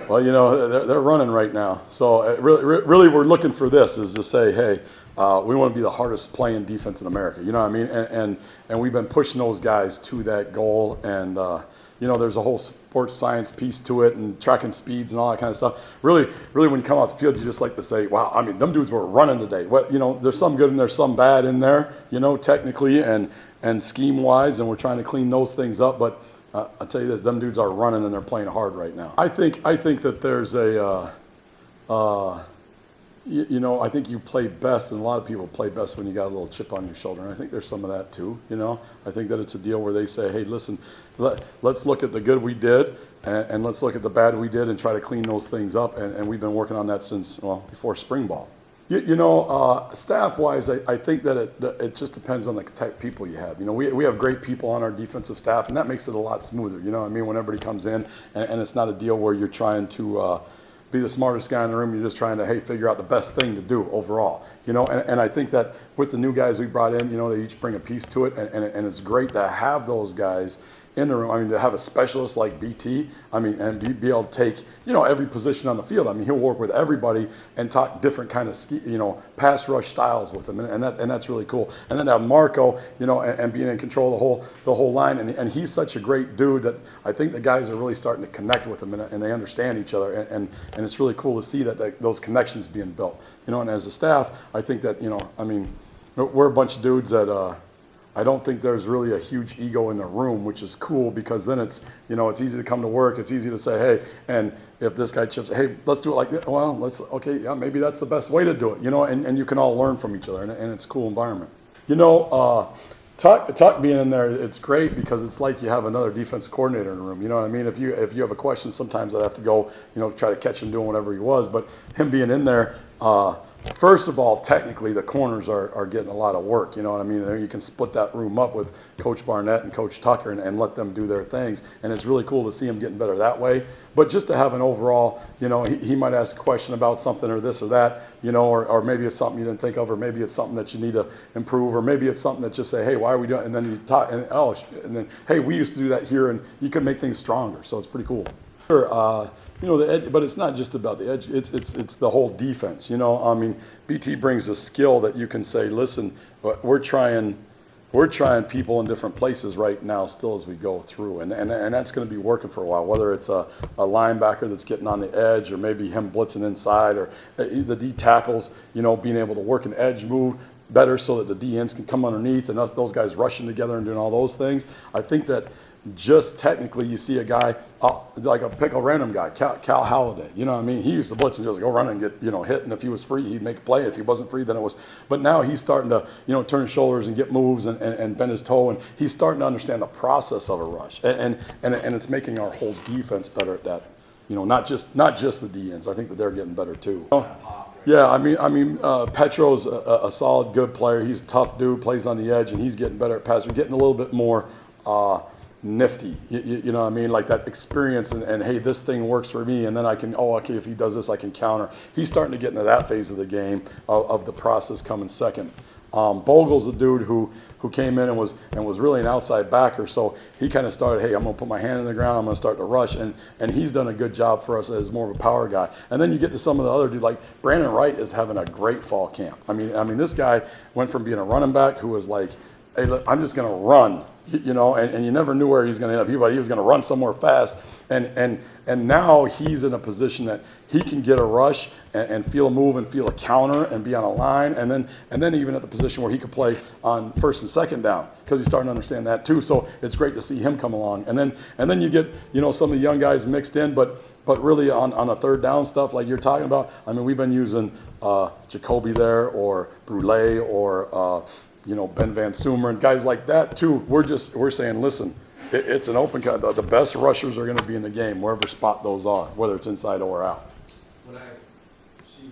Well, you know, they're running right now. So really, we're looking for this is to say, hey, we want to be the hardest playing defense in America. You know what I mean? And we've been pushing those guys to that goal. And, you know, there's a whole sports science piece to it and tracking speeds and all that kind of stuff. Really, when you come off the field, you just like to say, wow, I mean, them dudes were running today. Well, you know, there's some good and there's some bad in there, you know, technically and scheme-wise, and we're trying to clean those things up. But I'll tell you this, them dudes are running and they're playing hard right now. I think that there's a, you know, I think you play best, and a lot of people play best when you got a little chip on your shoulder. And I think there's some of that too, you know. I think that it's a deal where they say, hey, listen, let's look at the good we did and let's look at the bad we did and try to clean those things up. And we've been working on that since, well, before spring ball. You know, staff-wise, I think that it just depends on the type of people you have. You know, we have great people on our defensive staff, and that makes it a lot smoother. You know what I mean? When everybody comes in, and it's not a deal where you're trying to be the smartest guy in the room. You're just trying to, hey, figure out the best thing to do overall. You know, and I think that with the new guys we brought in, you know, they each bring a piece to it, and it's great to have those guys in the room. I mean, to have a specialist like BT, I mean, and be able to take, you know, every position on the field. I mean, he'll work with everybody and talk different kind of, you know, pass rush styles with them, and that's really cool. And then to have Marco, you know, and being in control of the whole line, and he's such a great dude that I think the guys are really starting to connect with him, and they understand each other, and it's really cool to see that those connections being built, you know. And as a staff, I think that, you know, I mean, we're a bunch of dudes that. I don't think there's really a huge ego in the room, which is cool because then it's, you know, it's easy to come to work. It's easy to say, hey, and if this guy chips, hey, let's do it like this. Well, okay, yeah, maybe that's the best way to do it, you know, and you can all learn from each other, and it's a cool environment. You know, Tuck being in there, it's great because it's like you have another defensive coordinator in the room. You know what I mean? If you have a question, sometimes I'd have to go, you know, try to catch him doing whatever he was. But him being in there, first of all, technically the corners are getting a lot of work. You know what I mean? You can split that room up with Coach Barnett and Coach Tucker and let them do their things. And it's really cool to see him getting better that way. But just to have an overall, you know, he might ask a question about something or this or that, you know, or maybe it's something you didn't think of, or maybe it's something that you need to improve, or maybe it's something that just say, hey, why are we doing it? And then you talk, and then, hey, we used to do that here, and you can make things stronger. So it's pretty cool. Sure, you know, the edge, but it's not just about the edge. It's the whole defense. You know, I mean, BT brings a skill that you can say, listen, we're trying people in different places right now still as we go through, and that's going to be working for a while. Whether it's a linebacker that's getting on the edge, or maybe him blitzing inside, or the D tackles, you know, being able to work an edge move better so that the D ends can come underneath, and those guys rushing together and doing all those things. I think that. Just technically, you see a guy like a pick a random guy, Cal Halliday. You know what I mean? He used to blitz and just go run and get, you know, hit. And if he was free, he'd make a play. If he wasn't free, then it was. But now he's starting to, you know, turn his shoulders and get moves and bend his toe, and he's starting to understand the process of a rush. And it's making our whole defense better at that. You know, not just the D ends. I think that they're getting better too. Yeah, I mean, Petro's a solid, good player. He's a tough dude, plays on the edge, and he's getting better at pass. We're getting a little bit more. Nifty, you know what I mean? Like that experience and hey, this thing works for me, and then I can, okay, if he does this, I can counter. He's starting to get into that phase of the game of the process coming second. Bogle's a dude who came in and was really an outside backer, so he kind of started, hey, I'm going to put my hand in the ground, I'm going to start to rush, and he's done a good job for us as more of a power guy. And then you get to some of the other dudes, like Brandon Wright is having a great fall camp. I mean, this guy went from being a running back who was like, hey, look, I'm just going to run, you know, and you never knew where he was going to end up. He was going to run somewhere fast, and now he's in a position that he can get a rush and feel a move and feel a counter and be on a line, and then even at the position where he could play on first and second down because he's starting to understand that too. So it's great to see him come along, and then you get, you know, some of the young guys mixed in, but really on a third down stuff like you're talking about. I mean, we've been using Jacoby there, or Brule, or you know, Ben Van Sumer and guys like that too. We're saying, listen, it's an open cut. The best rushers are going to be in the game, wherever spot those are, whether it's inside or out.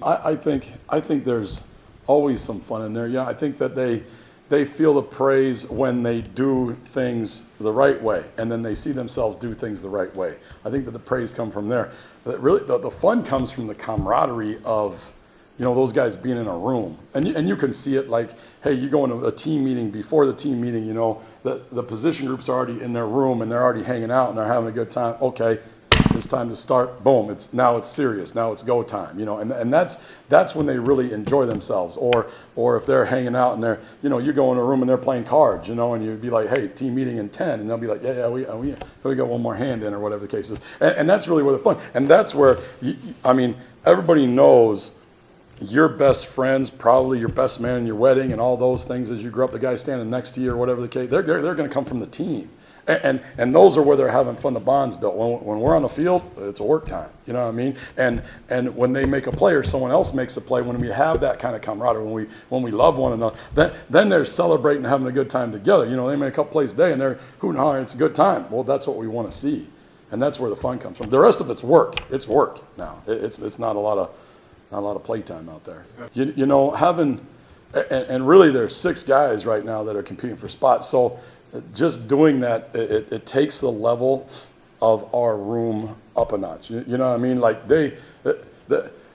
I think there's always some fun in there. Yeah, I think that they feel the praise when they do things the right way, and then they see themselves do things the right way. I think that the praise comes from there. But really, the fun comes from the camaraderie of, you know, those guys being in a room. And you can see it like, hey, you go into a team meeting, before the team meeting, you know, the position groups are already in their room and they're already hanging out and they're having a good time. Okay, it's time to start. Boom! Now it's serious. Now it's go time. And that's when they really enjoy themselves. Or if they're hanging out and they're, you go in a room and they're playing cards, and you'd be like, hey, team meeting in 10, and they'll be like, yeah, we got one more hand in, or whatever the case is. And that's really where the fun. And that's where everybody knows your best friends, probably your best man in your wedding and all those things as you grew up, the guy standing next to you or whatever the case, they're going to come from the team. And those are where they're having fun, the bond's built. When we're on the field, it's a work time, you know what I mean? And when they make a play or someone else makes a play, when we have that kind of camaraderie, when we love one another, then they're celebrating and having a good time together. They make a couple plays a day and they're hooting and hollering, it's a good time. Well, that's what we want to see. And that's where the fun comes from. The rest of it's work. It's work now. It's not a lot of playtime out there. And really there's 6 guys right now that are competing for spots. So just doing that, it takes the level of our room up a notch. You know what I mean? Like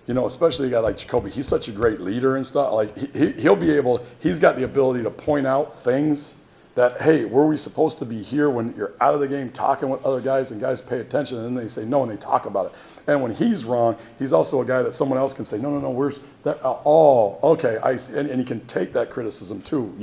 especially a guy like Jacoby, he's such a great leader and stuff. Like he's got the ability to point out things that, hey, were we supposed to be here when you're out of the game talking with other guys and guys pay attention, and then they say no and they talk about it. And when he's wrong, he's also a guy that someone else can say, no, where's that? Oh, okay, I see. And he can take that criticism too,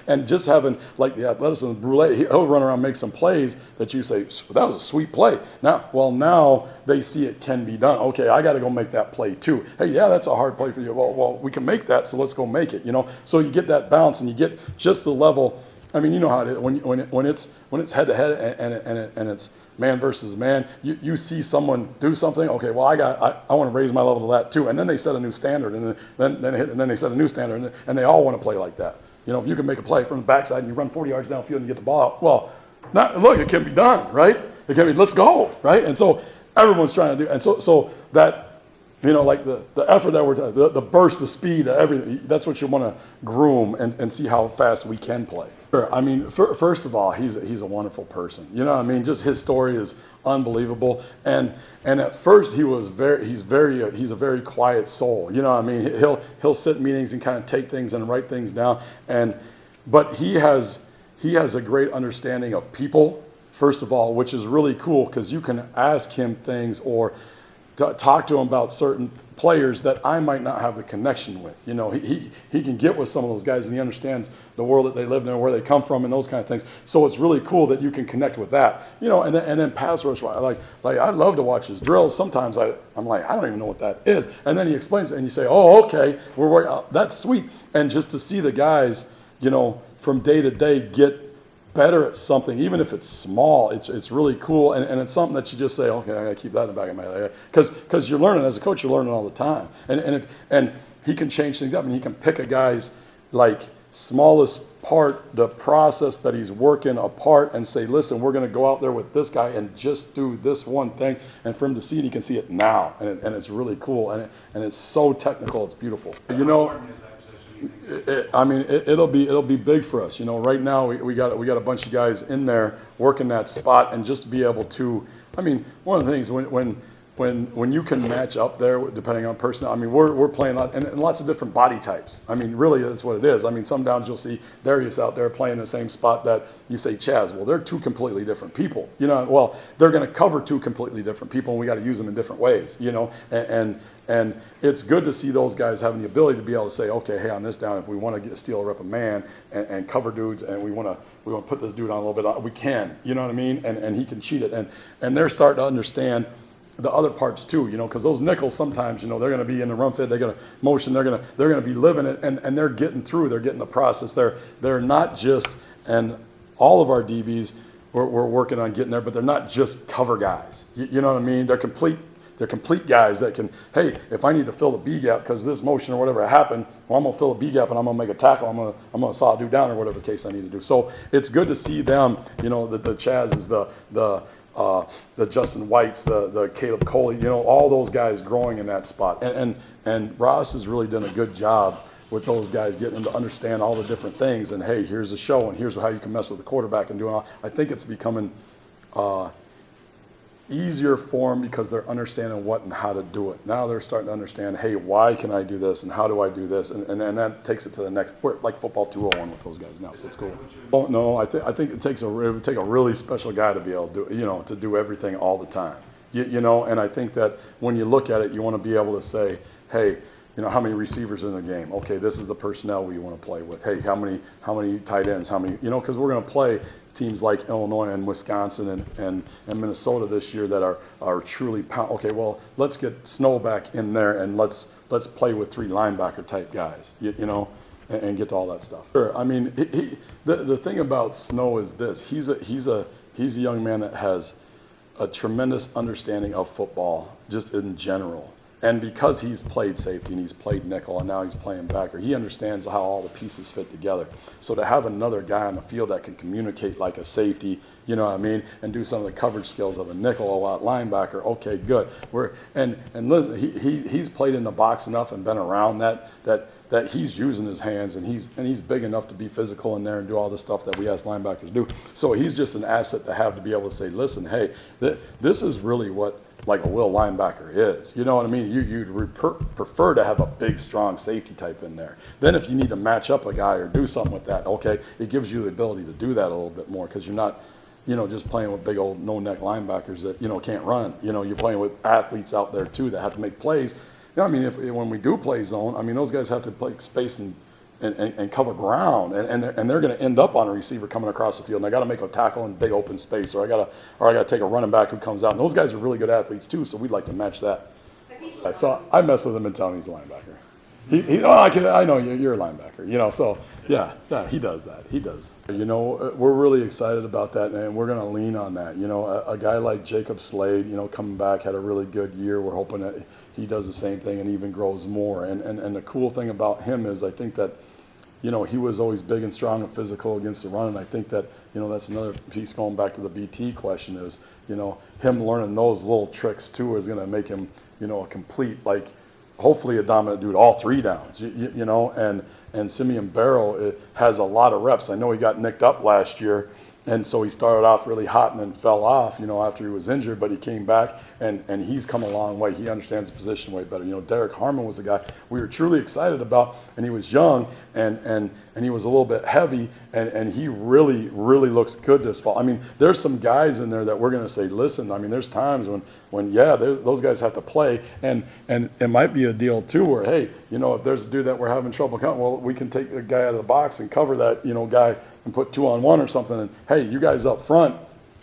And just having like the athleticism of Brule, he'll run around and make some plays that you say, that was a sweet play. Now they see it can be done. Okay, I got to go make that play too. Hey, yeah, that's a hard play for you. Well, we can make that, so let's go make it, So you get that balance and you get just the level. You know how it is when it's head to head and it's man versus man. You see someone do something. Okay, well I want to raise my level to that too. And then they set a new standard, and then they set a new standard, and they all want to play like that. If you can make a play from the backside and you run 40 yards downfield and you get the ball out, well, look, it can be done, right? It can be. Let's go, right? And so everyone's trying to do, and so that. Like the effort that we're the burst, the speed, everything. That's what you want to groom and see how fast we can play. Sure. First of all, he's a wonderful person. Just his story is unbelievable. And at first he's a very quiet soul. He'll sit in meetings and kind of take things and write things down. But he has a great understanding of people. First of all, which is really cool because you can ask him things or talk to him about certain players that I might not have the connection with. He can get with some of those guys and he understands the world that they live in and where they come from and those kind of things. So it's really cool that you can connect with that. And then pass rush, like I love to watch his drills. Sometimes I'm like, I don't even know what that is. And then he explains it and you say, oh, okay, we're working out. That's sweet. And just to see the guys, from day to day get better at something, even if it's small, it's really cool, and it's something that you just say, okay, I gotta keep that in the back of my head, because you're learning as a coach, you're learning all the time, and he can change things up, and he can pick a guy's smallest part, the process that he's working apart, and say, listen, we're going to go out there with this guy and just do this one thing, and for him to see it, he can see it now, and it's really cool, and it's so technical, it's beautiful. It'll be big for us. Right now we got a bunch of guys in there working that spot, and just to be able to. One of the things when you can match up there, depending on person. We're playing and lots of different body types. Really that's what it is. Some downs you'll see Darius out there playing the same spot that you say Chaz. Well, they're 2 completely different people. Well, they're going to cover 2 completely different people, and we got to use them in different ways. And it's good to see those guys having the ability to be able to say, okay, hey, on this down, if we want to steal a rep of man and cover dudes, and we want to put this dude on a little bit, we can. You know what I mean? And he can cheat it, and they're starting to understand the other parts too, because those nickels sometimes, they're going to be in the run fit, they're going to motion, they're going to be living it, and they're getting through, they're getting the process. They're not just, and all of our DBs we're working on getting there, but they're not just cover guys. You know what I mean? They're complete guys that can, hey, if I need to fill the B gap because this motion or whatever happened, well, I'm going to fill the B gap and I'm going to make a tackle. I'm going to saw a dude down or whatever the case I need to do. So it's good to see them, the Chaz's, the Justin Whites, the Caleb Coley, all those guys growing in that spot. And Ross has really done a good job with those guys, getting them to understand all the different things. And hey, here's a show, and here's how you can mess with the quarterback and do it all. I think it's becoming easier for them because they're understanding what and how to do it. Now they're starting to understand, hey, why can I do this and how do I do this? And that takes it to the next, like football 201 with those guys now, so it's cool. Oh, no, I think it would take a really special guy to be able to do, to do everything all the time. you know, and I think that when you look at it, you want to be able to say, hey, you know, how many receivers in the game? Okay, this is the personnel we want to play with. Hey, how many tight ends? How many, you know, because we're going to play teams like Illinois and Wisconsin and Minnesota this year that are truly okay, well, let's get Snow back in there and let's play with 3 linebacker type guys, you know, and get to all that stuff. Sure. I mean, the thing about Snow is this: he's a young man that has a tremendous understanding of football just in general. And because he's played safety and he's played nickel and now he's playing backer, he understands how all the pieces fit together. So to have another guy on the field that can communicate like a safety, you know what I mean, and do some of the coverage skills of a nickel or a linebacker, okay, good. And listen, he's played in the box enough and been around that he's using his hands and he's big enough to be physical in there and do all the stuff that we as linebackers do. So he's just an asset to have to be able to say, listen, hey, this is really what like a will linebacker is. You know what I mean? You'd prefer to have a big, strong safety type in there. Then if you need to match up a guy or do something with that, okay, it gives you the ability to do that a little bit more because you're not, you know, just playing with big old no-neck linebackers that, you know, can't run. You know, you're playing with athletes out there too that have to make plays. You know, I mean, when we do play zone, I mean, those guys have to play space and cover ground, and they're going to end up on a receiver coming across the field, and I got to make a tackle in big open space, or I got to take a running back who comes out. And those guys are really good athletes too, so we'd like to match that. So I mess with him and tell him he's a linebacker. I know you're a linebacker, you know. So yeah, he does that. He does. You know, we're really excited about that, and we're going to lean on that. You know, a guy like Jacob Slade, you know, coming back had a really good year. We're hoping that he does the same thing and even grows more. And the cool thing about him is I think that, you know, he was always big and strong and physical against the run, and I think that, you know, that's another piece going back to the BT question is, you know, him learning those little tricks too is going to make him, you know, a complete, like, hopefully a dominant dude all 3 downs, you know, and Simeon Barrow has a lot of reps. I know he got nicked up last year, and so he started off really hot and then fell off, you know, after he was injured, but he came back, and he's come a long way. He understands the position way better. You know, Derek Harmon was a guy we were truly excited about, and he was young, and he was a little bit heavy, and he really, really looks good this fall. I mean, there's some guys in there that we're going to say, listen, I mean, there's times when those guys have to play, and it might be a deal too where, hey, you know, if there's a dude that we're having trouble counting, well, we can take a guy out of the box and cover that, you know, guy and put 2-on-1 or something, and hey, you guys up front,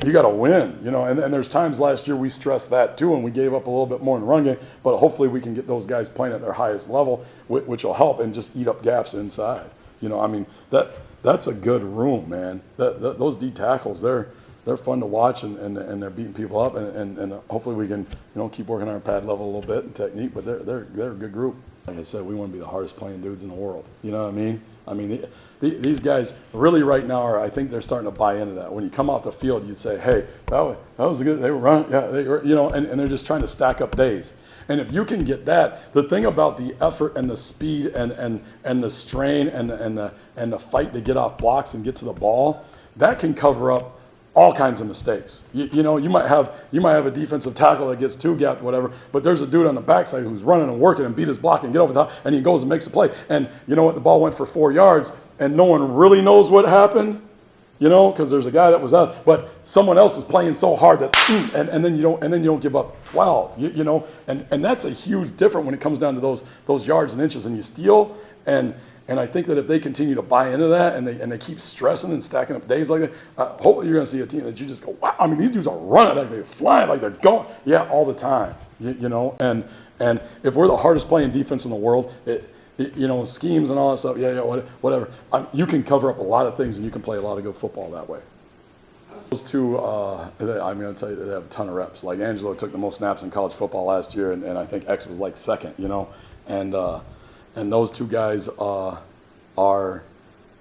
you got to win, you know, and there's times last year we stressed that too, and we gave up a little bit more in the run game, but hopefully we can get those guys playing at their highest level, which will help and just eat up gaps inside. You know, I mean, that's a good room, man. Those D tackles, they're fun to watch, and they're beating people up, and hopefully we can, you know, keep working on our pad level a little bit and technique, but they're a good group. Like I said, we want to be the hardest playing dudes in the world. You know what I mean? I mean, these guys really right now I think they're starting to buy into that. When you come off the field, you'd say, hey, that was a good, they were running, yeah, they were, you know, and they're just trying to stack up days. And if you can get that, the thing about the effort and the speed and the strain and the fight to get off blocks and get to the ball, that can cover up all kinds of mistakes. You know, you might have a defensive tackle that gets 2-gapped, whatever, but there's a dude on the backside who's running and working and beat his block and get over the top, and he goes and makes a play. And you know what? The ball went for 4 yards, and no one really knows what happened, you know, because there's a guy that was out, but someone else is playing so hard that, and then you don't give up 12, you know, and that's a huge difference when it comes down to those yards and inches, and you steal, and I think that if they continue to buy into that and they keep stressing and stacking up days like that, hopefully you're going to see a team that you just go, wow, I mean, these dudes are running, like they're flying, like they're going, yeah, all the time, you know, and if we're the hardest playing defense in the world, you know, schemes and all that stuff, yeah, whatever, you can cover up a lot of things and you can play a lot of good football that way. Those two, I'm going to tell you, they have a ton of reps. Like Angelo took the most snaps in college football last year, and I think X was like second, you know, and those two guys are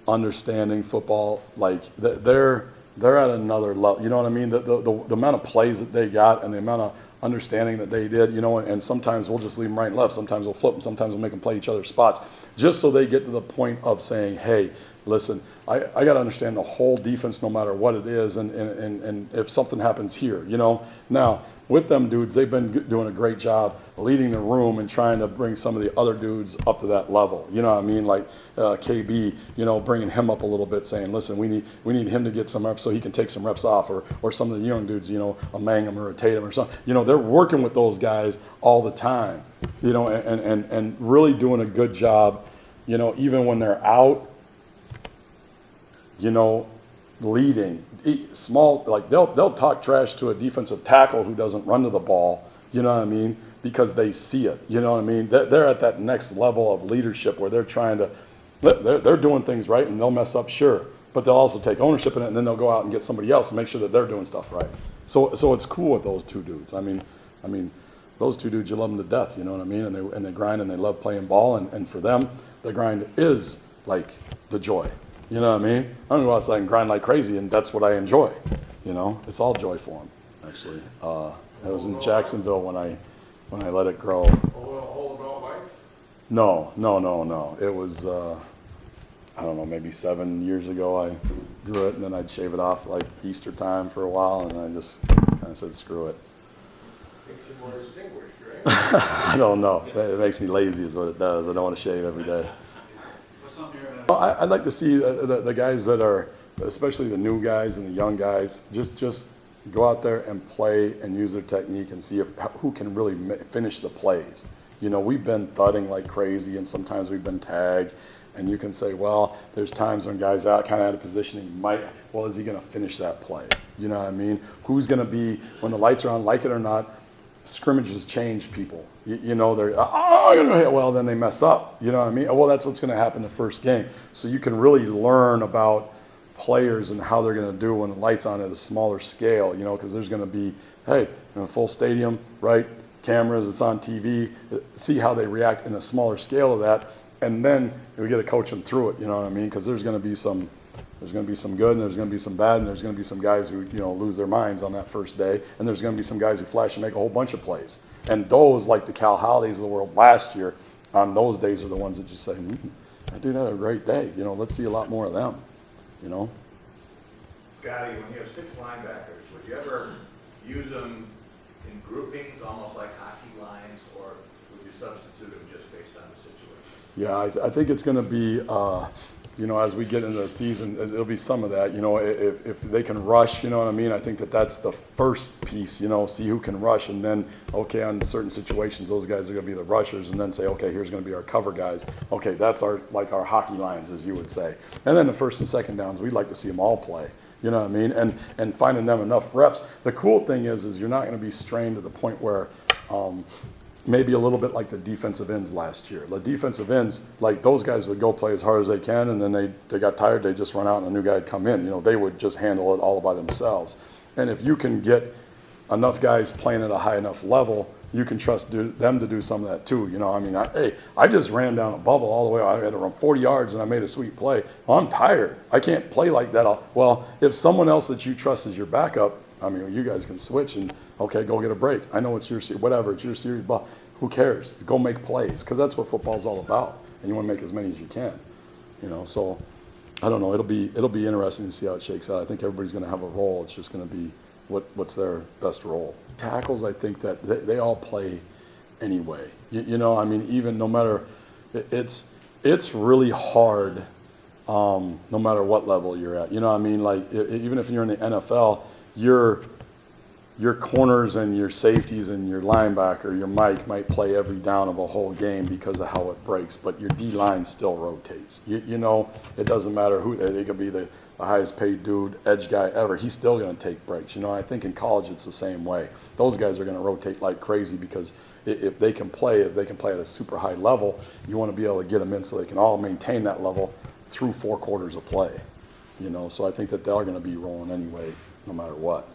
understanding football. Like they're at another level. You know what I mean? The amount of plays that they got and the amount of understanding that they did. You know, and sometimes we'll just leave them right and left. Sometimes we'll flip them. Sometimes we'll make them play each other's spots, just so they get to the point of saying, "Hey, listen, I got to understand the whole defense, no matter what it is, and if something happens here, you know." Now, with them dudes, they've been doing a great job leading the room and trying to bring some of the other dudes up to that level. You know what I mean? Like KB, you know, bringing him up a little bit, saying, listen, we need him to get some reps so he can take some reps off, or some of the young dudes, you know, a Mangum or a Tatum or something. You know, they're working with those guys all the time, you know, and really doing a good job, you know, even when they're out, you know, leading. Small, like they'll talk trash to a defensive tackle who doesn't run to the ball, you know what I mean, because they see it, you know what I mean. They're at that next level of leadership where they're trying to, they're doing things right, and they'll mess up, sure, but they'll also take ownership in it, and then they'll go out and get somebody else and make sure that they're doing stuff right. So it's cool with those two dudes. I mean, those two dudes, you love them to death, you know what I mean, and they grind and they love playing ball, and for them, the grind is like the joy. You know what I mean? I'm gonna go outside and grind like crazy, and that's what I enjoy. You know, it's all joy for them. Actually, I was in Jacksonville when I let it grow. All about life? No. It was I don't know, maybe 7 years ago. I grew it, and then I'd shave it off like Easter time for a while, and I just kind of said, screw it. Makes you more distinguished, right? I don't know. It makes me lazy, is what it does. I don't want to shave every day. I'd like to see the guys that are, especially the new guys and the young guys, just go out there and play and use their technique and see who can really finish the plays. You know, we've been thudding like crazy, and sometimes we've been tagged, and you can say, well, there's times when guys out kind of out of position, is he going to finish that play? You know what I mean? Who's going to be, when the lights are on, like it or not, scrimmages change people. You know, they're, well, then they mess up. You know what I mean? Well, that's what's going to happen the first game. So you can really learn about players and how they're going to do when the light's on at a smaller scale, you know, because there's going to be, hey, in a full stadium, right, cameras, it's on TV, see how they react in a smaller scale of that, and then we get to coach them through it, you know what I mean? Because there's going to be some good, and there's going to be some bad, and there's going to be some guys who, you know, lose their minds on that first day, and there's going to be some guys who flash and make a whole bunch of plays. And those, like the Cal Holidays of the world last year, on those days are the ones that just say, that dude had a great day. You know, let's see a lot more of them, you know? Scottie, when you have 6 linebackers, would you ever use them in groupings, almost like hockey lines, or would you substitute them just based on the situation? Yeah, I think it's going to be, you know, as we get into the season, there'll be some of that. You know, if they can rush, you know what I mean? I think that's the first piece, you know, see who can rush, and then, okay, on certain situations, those guys are going to be the rushers, and then say, okay, here's going to be our cover guys. Okay, that's our hockey lines, as you would say. And then the first and second downs, we'd like to see them all play. You know what I mean? And finding them enough reps. The cool thing is you're not going to be strained to the point where maybe a little bit like the defensive ends last year. The defensive ends, like those guys would go play as hard as they can, and then they got tired, they just run out and a new guy would come in. You know, they would just handle it all by themselves. And if you can get enough guys playing at a high enough level, you can trust them to do some of that too. You know, I mean, I just ran down a bubble all the way. I had to run 40 yards and I made a sweet play. Well, I'm tired. I can't play like that. Well, if someone else that you trust is your backup, I mean, you guys can switch and, okay, go get a break. I know it's your series, whatever, it's your series, but who cares? Go make plays, because that's what football's all about, and you want to make as many as you can. You know, so I don't know. It'll be interesting to see how it shakes out. I think everybody's going to have a role. It's just going to be what's their best role. Tackles, I think that they all play anyway. You know, I mean, even no matter, it's really hard, no matter what level you're at. You know what I mean? Like, even if you're in the NFL, your corners and your safeties and your linebacker, your Mike, might play every down of a whole game because of how it breaks, but your D-line still rotates. You know, it doesn't matter who, they could be the highest paid dude, edge guy ever, he's still going to take breaks. You know, I think in college it's the same way. Those guys are going to rotate like crazy because if they can play at a super high level, you want to be able to get them in so they can all maintain that level through 4 quarters of play. You know, so I think that they're going to be rolling anyway, no matter what.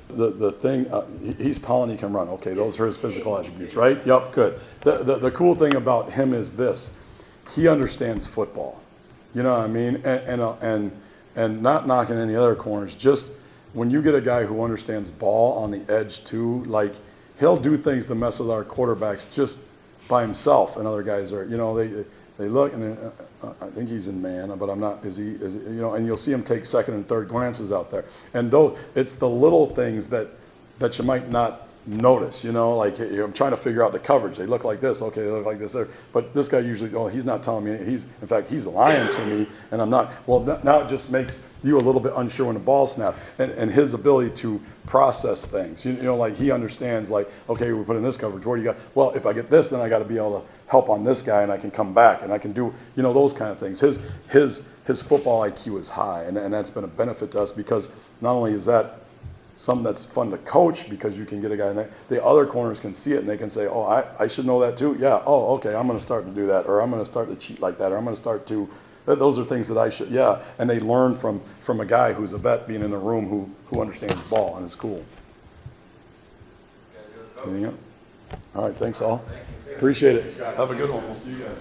The thing, he's tall and he can run. Okay, those are his physical attributes, right? Yep, good. The cool thing about him is this: he understands football. You know what I mean? And not knocking any other corners. Just when you get a guy who understands ball on the edge too, like he'll do things to mess with our quarterbacks just by himself. And other guys are, you know, they look and I think he's in man, but I'm not. Is he? You know? And you'll see him take second and third glances out there. And though it's the little things that you might not notice, you know, like hey, I'm trying to figure out the coverage. They look like this, okay, they look like this there. But this guy usually, oh, he's not telling me. In fact, he's lying to me, and I'm not. Well, now it just makes you a little bit unsure when the ball snap, and his ability to process things. You know, like he understands, like, okay, we're putting this coverage. What do you got? Well, if I get this, then I got to be able to help on this guy, and I can come back, and I can do, you know, those kind of things. His football IQ is high, and that's been a benefit to us because not only is that something that's fun to coach because you can get a guy in there. The other corners can see it and they can say, oh, I should know that too. Yeah, oh, okay, I'm going to start to do that, or I'm going to start to cheat like that, or I'm going to start to, those are things that I should, yeah. And they learn from a guy who's a vet being in the room who understands ball, and it's cool. Anything else? All right, thanks all. Appreciate it. Have a good one. We'll see you guys.